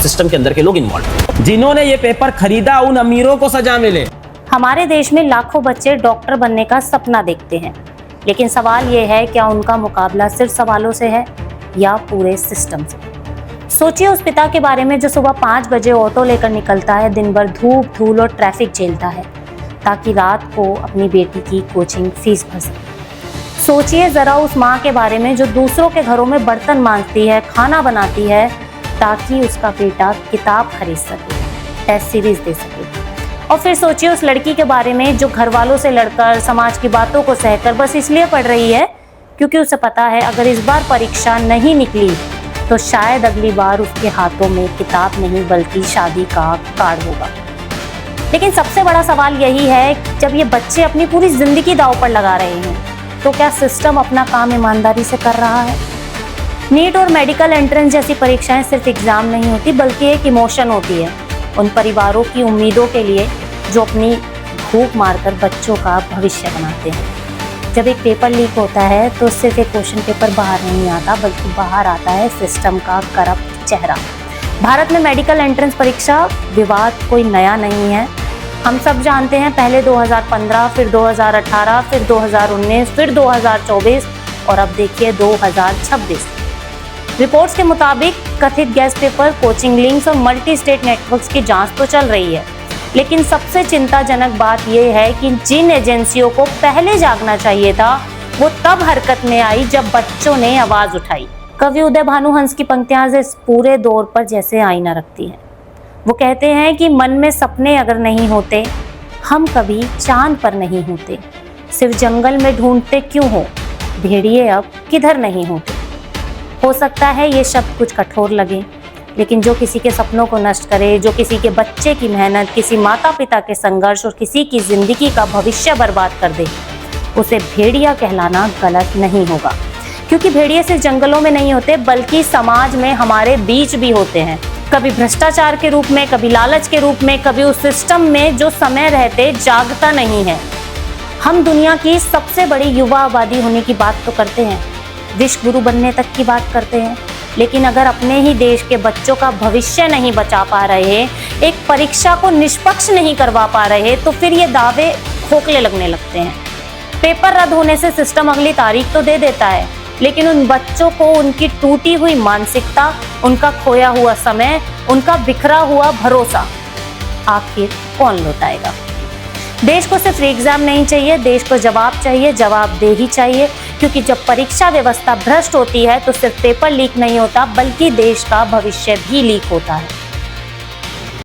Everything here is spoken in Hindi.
सिस्टम के अंदर के लोग इन्वॉल्व हैं। जिन्होंने ये पेपर खरीदा उन अमीरों को सजा मिले। हमारे देश में लाखों बच्चे डॉक्टर बनने का सपना देखते हैं, लेकिन सवाल ये है, क्या उनका मुकाबला सिर्फ सवालों से है या पूरे सिस्टम से? सोचिए उस पिता के बारे में जो सुबह 5 बजे ऑटो लेकर निकलता है, दिन भर धूप धूल और ट्रैफिक झेलता है ताकि रात को अपनी बेटी की कोचिंग फीस भर सके। सोचिए जरा उस माँ के बारे में जो दूसरों के घरों में बर्तन मांजती है, खाना बनाती है ताकि उसका बेटा किताब खरीद सके, टेस्ट सीरीज दे सके। और फिर सोचिए उस लड़की के बारे में जो घर वालों से लड़कर, समाज की बातों को सहकर बस इसलिए पढ़ रही है क्योंकि उसे पता है अगर इस बार परीक्षा नहीं निकली तो शायद अगली बार उसके हाथों में किताब नहीं बल्कि शादी का कार्ड होगा। लेकिन सबसे बड़ा सवाल यही है कि जब ये बच्चे अपनी पूरी जिंदगी दांव पर लगा रहे हैं तो क्या सिस्टम अपना काम ईमानदारी से कर रहा है? नीट और मेडिकल एंट्रेंस जैसी परीक्षाएं सिर्फ एग्जाम नहीं होती बल्कि एक इमोशन होती है उन परिवारों की उम्मीदों के लिए जो अपनी भूख मारकर बच्चों का भविष्य बनाते हैं। जब एक पेपर लीक होता है तो सिर्फ एक क्वेश्चन पेपर बाहर नहीं आता बल्कि बाहर आता है सिस्टम का करप्ट चेहरा। भारत में मेडिकल एंट्रेंस परीक्षा विवाद कोई नया नहीं है। हम सब जानते हैं, पहले 2015, फिर 2018, फिर 2019, फिर 2024 और अब देखिए 2026। रिपोर्ट्स के मुताबिक कथित गैस पेपर, कोचिंग लिंक्स और मल्टी स्टेट नेटवर्क्स की जांच तो चल रही है, लेकिन सबसे चिंताजनक बात यह है कि जिन एजेंसियों को पहले जागना चाहिए था वो तब हरकत में आई जब बच्चों ने आवाज उठाई। कवि उदय भानु हंस की पंक्तियां इस पूरे दौर पर जैसे आईना रखती हैं। वो कहते हैं कि मन में सपने अगर नहीं होते हम कभी चांद पर नहीं होते, सिर्फ जंगल में ढूंढते क्यों हो, भेड़िए अब किधर नहीं होते। हो सकता है ये शब्द कुछ कठोर लगे, लेकिन जो किसी के सपनों को नष्ट करे, जो किसी के बच्चे की मेहनत, किसी माता पिता के संघर्ष और किसी की जिंदगी का भविष्य बर्बाद कर दे, उसे भेड़िया कहलाना गलत नहीं होगा। क्योंकि भेड़िए सिर्फ जंगलों में नहीं होते बल्कि समाज में हमारे बीच भी होते हैं, कभी भ्रष्टाचार के रूप में, कभी लालच के रूप में, कभी उस सिस्टम में जो समय रहते जागता नहीं है। हम दुनिया की सबसे बड़ी युवा आबादी होने की बात तो करते हैं, विश्व गुरु बनने तक की बात करते हैं, लेकिन अगर अपने ही देश के बच्चों का भविष्य नहीं बचा पा रहे, एक परीक्षा को निष्पक्ष नहीं करवा पा रहे, तो फिर ये दावे खोखले लगने लगते हैं। पेपर रद्द होने से सिस्टम अगली तारीख तो दे देता है, लेकिन उन बच्चों को उनकी टूटी हुई मानसिकता, उनका खोया हुआ समय, उनका बिखरा हुआ भरोसा आखिर कौन लौटाएगा? देश को सिर्फ एग्जाम नहीं चाहिए, देश को जवाब चाहिए, जवाबदेही चाहिए। क्योंकि जब परीक्षा व्यवस्था भ्रष्ट होती है तो सिर्फ पेपर लीक नहीं होता बल्कि देश का भविष्य भी लीक होता है।